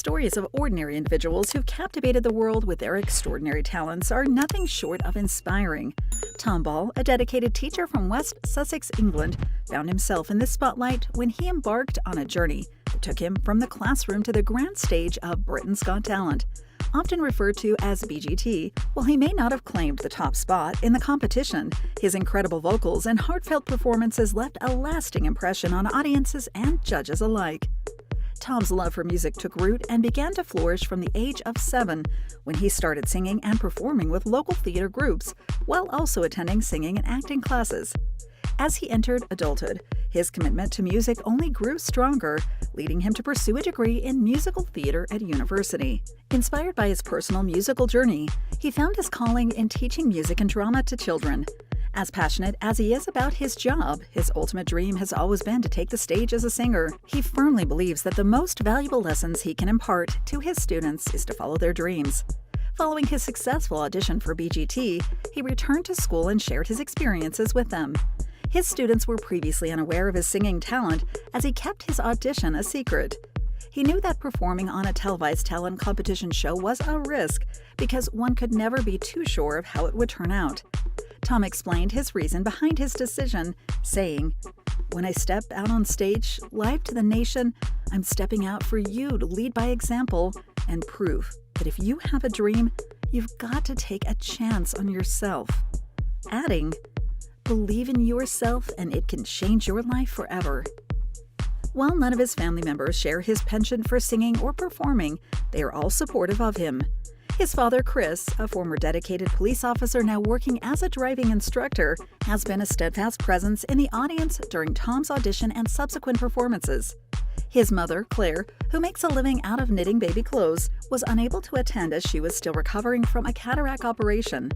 stories of ordinary individuals who've captivated the world with their extraordinary talents are nothing short of inspiring. Tom Ball, a dedicated teacher from West Sussex, England, found himself in the spotlight when he embarked on a journey that took him from the classroom to the grand stage of Britain's Got Talent. Often referred to as BGT, while he may not have claimed the top spot in the competition, his incredible vocals and heartfelt performances left a lasting impression on audiences and judges alike. Tom's love for music took root and began to flourish from the age of 7, when he started singing and performing with local theater groups, while also attending singing and acting classes. As he entered adulthood, his commitment to music only grew stronger, leading him to pursue a degree in musical theater at university. Inspired by his personal musical journey, he found his calling in teaching music and drama to children. As passionate as he is about his job, his ultimate dream has always been to take the stage as a singer. He firmly believes that the most valuable lessons he can impart to his students is to follow their dreams. Following his successful audition for BGT, he returned to school and shared his experiences with them. His students were previously unaware of his singing talent, as he kept his audition a secret. He knew that performing on a televised talent competition show was a risk, because one could never be too sure of how it would turn out. Tom explained his reason behind his decision, saying, "When I step out on stage, live to the nation, I'm stepping out for you to lead by example and prove that if you have a dream, you've got to take a chance on yourself." Adding, "Believe in yourself and it can change your life forever." While none of his family members share his penchant for singing or performing, they are all supportive of him. His father, Chris, a former dedicated police officer now working as a driving instructor, has been a steadfast presence in the audience during Tom's audition and subsequent performances. His mother, Claire, who makes a living out of knitting baby clothes, was unable to attend as she was still recovering from a cataract operation.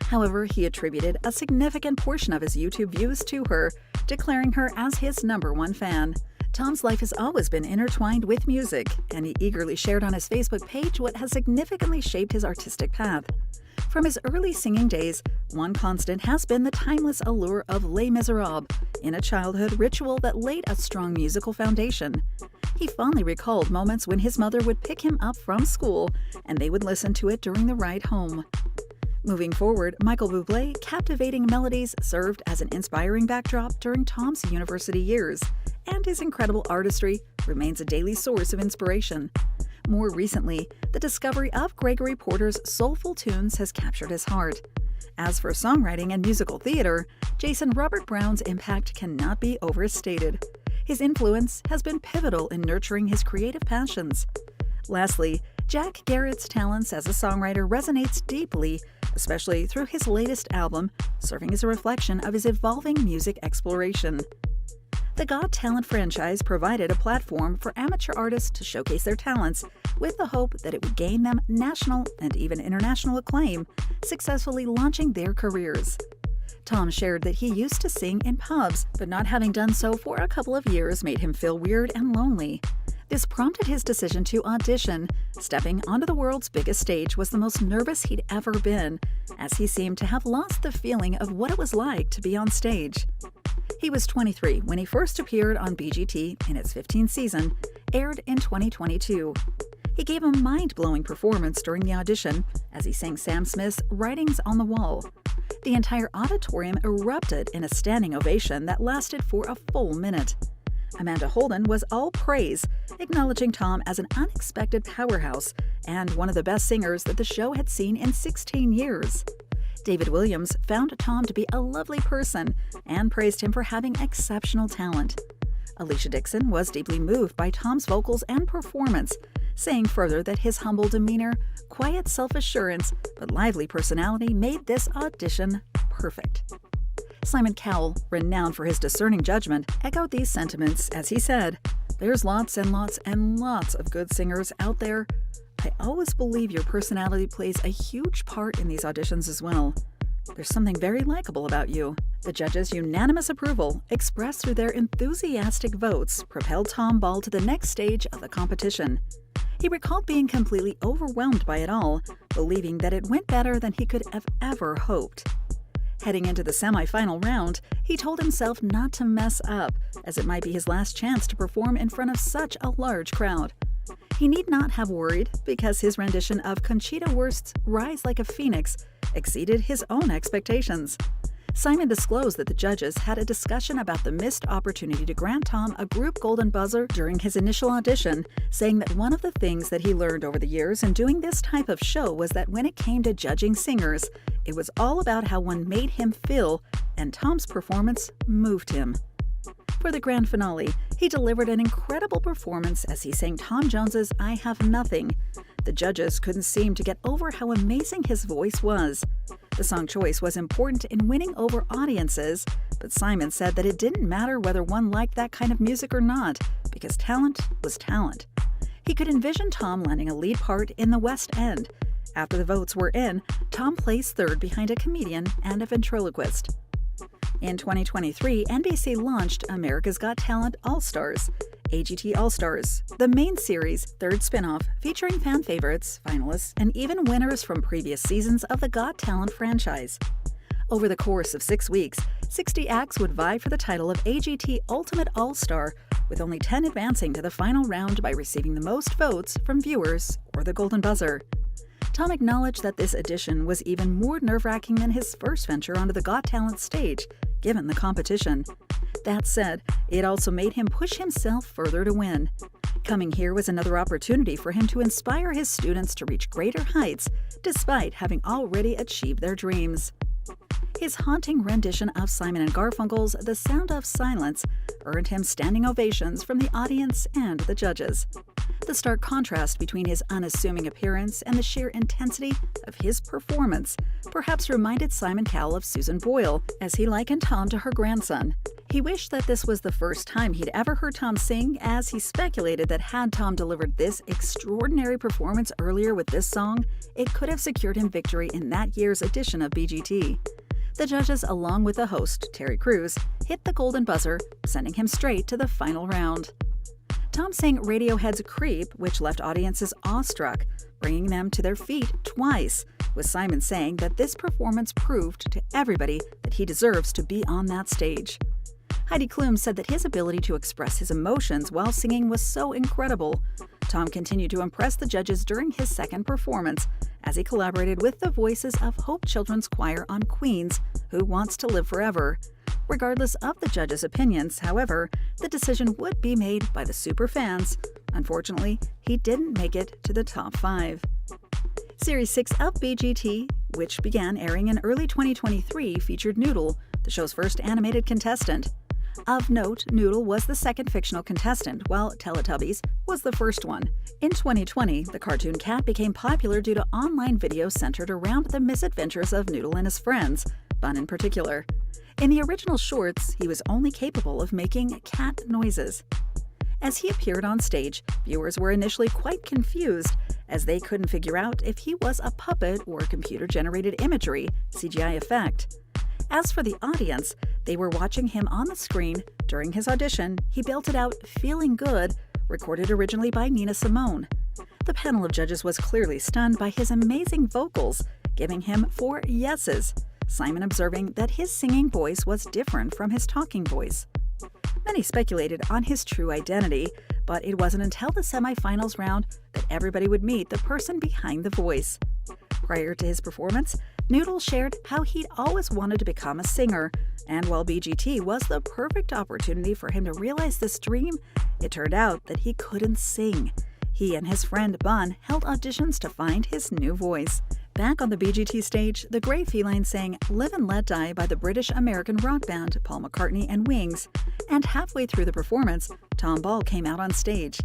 However, he attributed a significant portion of his YouTube views to her, declaring her as his #1 fan. Tom's life has always been intertwined with music, and he eagerly shared on his Facebook page what has significantly shaped his artistic path. From his early singing days, one constant has been the timeless allure of Les Miserables, in a childhood ritual that laid a strong musical foundation. He fondly recalled moments when his mother would pick him up from school, and they would listen to it during the ride home. Moving forward, Michael Bublé's captivating melodies served as an inspiring backdrop during Tom's university years, and his incredible artistry remains a daily source of inspiration. More recently, the discovery of Gregory Porter's soulful tunes has captured his heart. As for songwriting and musical theater, Jason Robert Brown's impact cannot be overstated. His influence has been pivotal in nurturing his creative passions. Lastly, Jack Garrett's talents as a songwriter resonates deeply, especially through his latest album, serving as a reflection of his evolving music exploration. The Got Talent franchise provided a platform for amateur artists to showcase their talents, with the hope that it would gain them national and even international acclaim, successfully launching their careers. Tom shared that he used to sing in pubs, but not having done so for a couple of years made him feel weird and lonely. This prompted his decision to audition. Stepping onto the world's biggest stage was the most nervous he'd ever been, as he seemed to have lost the feeling of what it was like to be on stage. He was 23 when he first appeared on BGT in its 15th season, aired in 2022. He gave a mind-blowing performance during the audition as he sang Sam Smith's Writings on the Wall. The entire auditorium erupted in a standing ovation that lasted for a full minute. Amanda Holden was all praise, acknowledging Tom as an unexpected powerhouse and one of the best singers that the show had seen in 16 years. David Williams found Tom to be a lovely person and praised him for having exceptional talent. Alicia Dixon was deeply moved by Tom's vocals and performance, saying further that his humble demeanor, quiet self-assurance, but lively personality made this audition perfect. Simon Cowell, renowned for his discerning judgment, echoed these sentiments as he said, "There's lots and lots and lots of good singers out there. I always believe your personality plays a huge part in these auditions as well. There's something very likable about you." The judges' unanimous approval, expressed through their enthusiastic votes, propelled Tom Ball to the next stage of the competition. He recalled being completely overwhelmed by it all, believing that it went better than he could have ever hoped. Heading into the semi-final round, he told himself not to mess up, as it might be his last chance to perform in front of such a large crowd. He need not have worried because his rendition of Conchita Wurst's Rise Like a Phoenix exceeded his own expectations. Simon disclosed that the judges had a discussion about the missed opportunity to grant Tom a group golden buzzer during his initial audition, saying that one of the things that he learned over the years in doing this type of show was that when it came to judging singers, it was all about how one made him feel, and Tom's performance moved him. For the grand finale, he delivered an incredible performance as he sang Tom Jones's I Have Nothing. The judges couldn't seem to get over how amazing his voice was. The song choice was important in winning over audiences, but Simon said that it didn't matter whether one liked that kind of music or not, because talent was talent. He could envision Tom landing a lead part in the West End. After the votes were in, Tom placed third behind a comedian and a ventriloquist. In 2023, NBC launched America's Got Talent All-Stars, AGT All-Stars, the main series' third spin-off featuring fan favorites, finalists, and even winners from previous seasons of the Got Talent franchise. Over the course of 6 weeks, 60 acts would vie for the title of AGT Ultimate All-Star, with only 10 advancing to the final round by receiving the most votes from viewers or the golden buzzer. Tom acknowledged that this edition was even more nerve-wracking than his first venture onto the Got Talent stage, given the competition. That said, it also made him push himself further to win. Coming here was another opportunity for him to inspire his students to reach greater heights, despite having already achieved their dreams. His haunting rendition of Simon & Garfunkel's The Sound of Silence earned him standing ovations from the audience and the judges. The stark contrast between his unassuming appearance and the sheer intensity of his performance perhaps reminded Simon Cowell of Susan Boyle, as he likened Tom to her grandson. He wished that this was the first time he'd ever heard Tom sing, as he speculated that had Tom delivered this extraordinary performance earlier with this song, it could have secured him victory in that year's edition of BGT. The judges, along with the host, Terry Crews, hit the golden buzzer, sending him straight to the final round. Tom sang Radiohead's Creep, which left audiences awestruck, bringing them to their feet twice, with Simon saying that this performance proved to everybody that he deserves to be on that stage. Heidi Klum said that his ability to express his emotions while singing was so incredible. Tom continued to impress the judges during his second performance, as he collaborated with the voices of Hope Children's Choir on Queen's Who Wants to Live Forever. Regardless of the judges' opinions, however, the decision would be made by the superfans. Unfortunately, he didn't make it to the top 5. Series 6 of BGT, which began airing in early 2023, featured Noodle, the show's first animated contestant. Of note, Noodle was the second fictional contestant, while Teletubbies was the first one. In 2020, the cartoon cat became popular due to online videos centered around the misadventures of Noodle and his friends, Bun in particular. In the original shorts, he was only capable of making cat noises. As he appeared on stage, viewers were initially quite confused, as they couldn't figure out if he was a puppet or computer-generated imagery, CGI effect. As for the audience, they were watching him on the screen. During his audition, he belted out Feeling Good, recorded originally by Nina Simone. The panel of judges was clearly stunned by his amazing vocals, giving him 4 yeses, Simon observing that his singing voice was different from his talking voice. Many speculated on his true identity, but it wasn't until the semifinals round that everybody would meet the person behind the voice. Prior to his performance, Noodle shared how he'd always wanted to become a singer, and while BGT was the perfect opportunity for him to realize this dream, it turned out that he couldn't sing. He and his friend Bun held auditions to find his new voice. Back on the BGT stage, the Grey Feline sang Live and Let Die by the British-American rock band Paul McCartney and Wings, and halfway through the performance, Tom Ball came out on stage.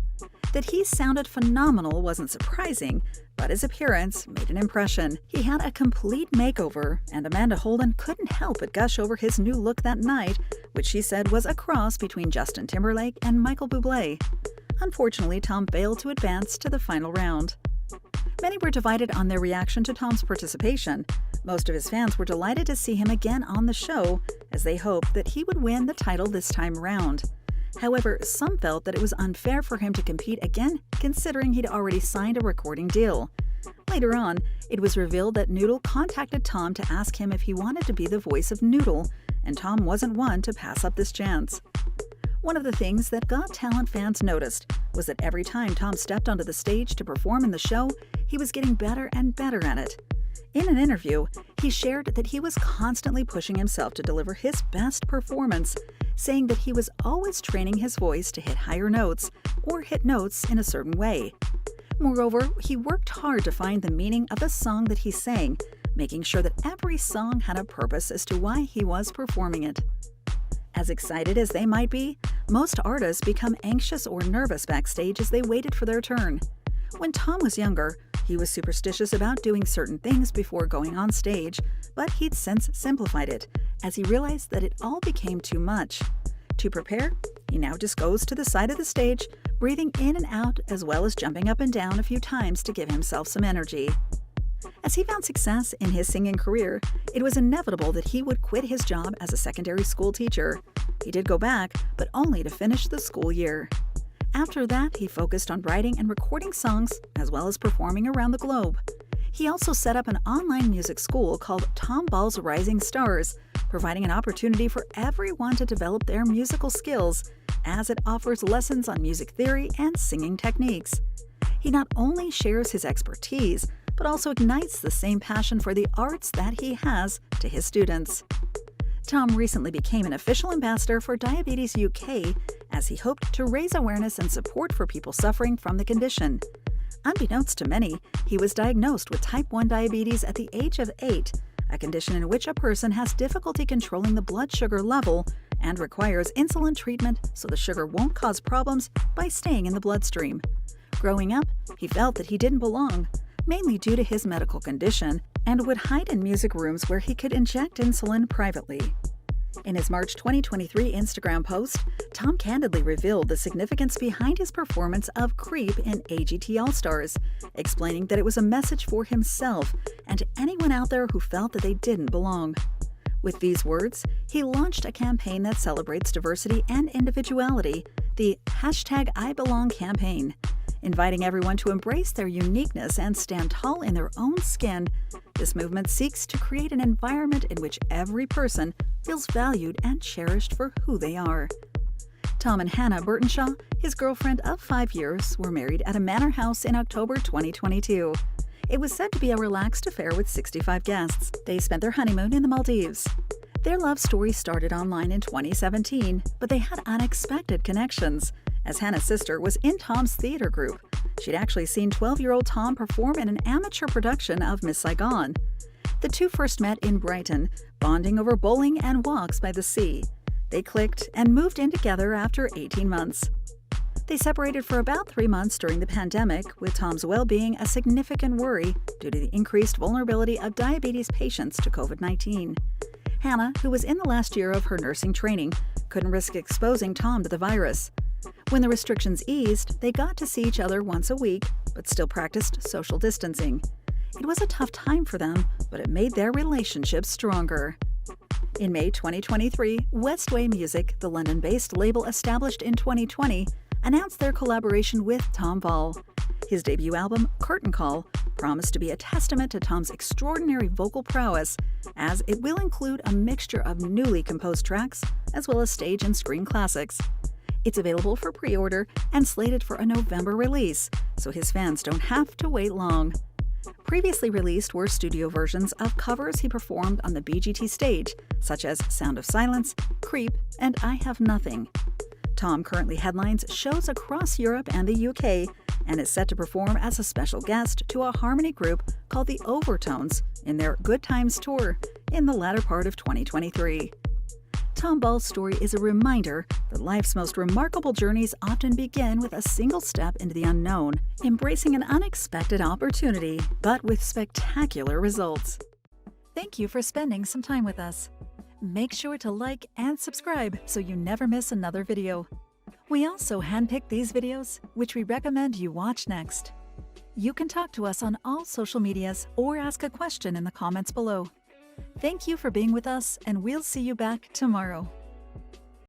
That he sounded phenomenal wasn't surprising, but his appearance made an impression. He had a complete makeover, and Amanda Holden couldn't help but gush over his new look that night, which she said was a cross between Justin Timberlake and Michael Bublé. Unfortunately, Tom failed to advance to the final round. Many were divided on their reaction to Tom's participation. Most of his fans were delighted to see him again on the show, as they hoped that he would win the title this time around. However, some felt that it was unfair for him to compete again, considering he'd already signed a recording deal. Later on, it was revealed that Noodle contacted Tom to ask him if he wanted to be the voice of Noodle, and Tom wasn't one to pass up this chance. One of the things that Got Talent fans noticed was that every time Tom stepped onto the stage to perform in the show, he was getting better and better at it. In an interview, he shared that he was constantly pushing himself to deliver his best performance, saying that he was always training his voice to hit higher notes or hit notes in a certain way. Moreover, he worked hard to find the meaning of the song that he sang, making sure that every song had a purpose as to why he was performing it. As excited as they might be, most artists become anxious or nervous backstage as they waited for their turn. When Tom was younger, he was superstitious about doing certain things before going on stage, but he'd since simplified it, as he realized that it all became too much. To prepare, he now just goes to the side of the stage, breathing in and out as well as jumping up and down a few times to give himself some energy. As he found success in his singing career, it was inevitable that he would quit his job as a secondary school teacher. He did go back, but only to finish the school year. After that, he focused on writing and recording songs, as well as performing around the globe. He also set up an online music school called Tomball's Rising Stars, providing an opportunity for everyone to develop their musical skills, as it offers lessons on music theory and singing techniques. He not only shares his expertise, but also ignites the same passion for the arts that he has to his students. Tom recently became an official ambassador for Diabetes UK, as he hoped to raise awareness and support for people suffering from the condition. Unbeknownst to many, he was diagnosed with type 1 diabetes at the age of 8, a condition in which a person has difficulty controlling the blood sugar level and requires insulin treatment so the sugar won't cause problems by staying in the bloodstream. Growing up, he felt that he didn't belong, mainly due to his medical condition, and would hide in music rooms where he could inject insulin privately. In his March 2023 Instagram post, Tom candidly revealed the significance behind his performance of Creep in AGT All-Stars, explaining that it was a message for himself and to anyone out there who felt that they didn't belong. With these words, he launched a campaign that celebrates diversity and individuality, the #IBelong campaign. Inviting everyone to embrace their uniqueness and stand tall in their own skin, this movement seeks to create an environment in which every person feels valued and cherished for who they are. Tom and Hannah Burtonshaw, his girlfriend of 5 years, were married at a manor house in October 2022. It was said to be a relaxed affair with 65 guests. They spent their honeymoon in the Maldives. Their love story started online in 2017, but they had unexpected connections, as Hannah's sister was in Tom's theater group. She'd actually seen 12-year-old Tom perform in an amateur production of Miss Saigon. The two first met in Brighton, bonding over bowling and walks by the sea. They clicked and moved in together after 18 months. They separated for about 3 months during the pandemic, with Tom's well-being a significant worry due to the increased vulnerability of diabetes patients to COVID-19. Hannah, who was in the last year of her nursing training, couldn't risk exposing Tom to the virus. When the restrictions eased, they got to see each other once a week, but still practiced social distancing. It was a tough time for them, but it made their relationship stronger. In May 2023, Westway Music, the London-based label established in 2020, announced their collaboration with Tom Ball. His debut album, Curtain Call, promised to be a testament to Tom's extraordinary vocal prowess, as it will include a mixture of newly composed tracks as well as stage and screen classics. It's available for pre-order and slated for a November release, so his fans don't have to wait long. Previously released were studio versions of covers he performed on the BGT stage, such as Sound of Silence, Creep, and I Have Nothing. Tom currently headlines shows across Europe and the UK, and is set to perform as a special guest to a harmony group called the Overtones in their Good Times tour in the latter part of 2023. Tom Ball's story is a reminder that life's most remarkable journeys often begin with a single step into the unknown, embracing an unexpected opportunity, but with spectacular results. Thank you for spending some time with us. Make sure to like and subscribe so you never miss another video. We also handpick these videos, which we recommend you watch next. You can talk to us on all social medias or ask a question in the comments below. Thank you for being with us, and we'll see you back tomorrow.